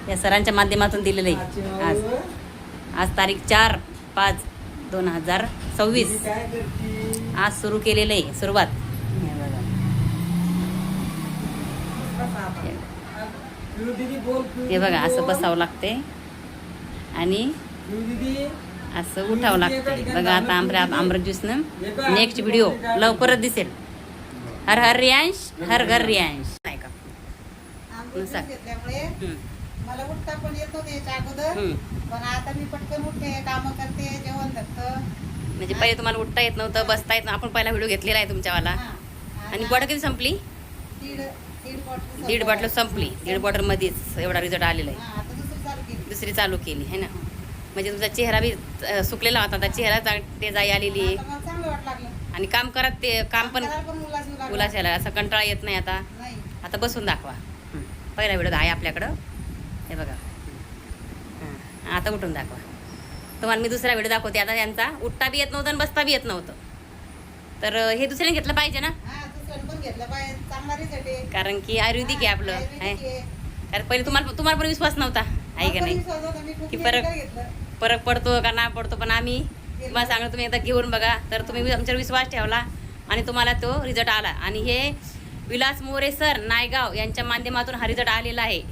या सरांच्या माध्यमातून दिलेलं आहे. आज तारीख 4/5/2026 आज सुरू केलेलं आहे सुरुवात. हे बघा असं बसावं लागते आणि असं उठावं लागतंय बघा. आता आमरस ज्यूसनं नेक्स्ट व्हिडिओ लवकरच दिसेल. हर हर रियांश, हर घर रियांश. नाही का मला उठता पण येतो त्याच्या अगोदर, पण आता मी पटकन उठते, काम करते, जेवण करतं. म्हणजे पहिले तुम्हाला उठता येत नव्हतं, बसता येत नव्हतं. आपण पहिला व्हिडिओ घेतलेला आहे तुमच्यावाला. आणि बॉटल किती संपली? दीड बॉटल संपली. दीड बॉटल मध्येच एवढा रिझल्ट आलेला आहे. दुसरी चालू केली आहे ना. म्हणजे तुमचा चेहरा बी सुकलेला होता, आता चेहरा ते जाई आलेली आहे. आणि काम करत ते काम पण उलास यायला, असा कंटाळा येत नाही आता. आता बसून दाखवा. पहिला व्हिडिओ आहे आपल्याकडं, हे बघा. आता उठून दाखवा. तुम्हाला मी दुसरा व्हिडिओ दाखवते. आता त्यांचा उठता बी येत नव्हतं आणि बसता बी येत नव्हतं. तर हे दुसऱ्याने घेतलं पाहिजे ना, कारण की आयुर्वेदिक आहे आपलं. कारण पहिले तुम्हाला पण विश्वास नव्हता आहे का नाही, की फरक पडतो का नाही पडतो. पण आम्ही तुम्हाला सांगतो, तुम्ही एकदा घेऊन बघा. तर तुम्ही आमच्यावर विश्वास ठेवला आणि तुम्हाला तो रिझल्ट आला. आणि हे विलास मोरे सर नायगाव यांच्या माध्यमातून हा रिझल्ट आलेला आहे.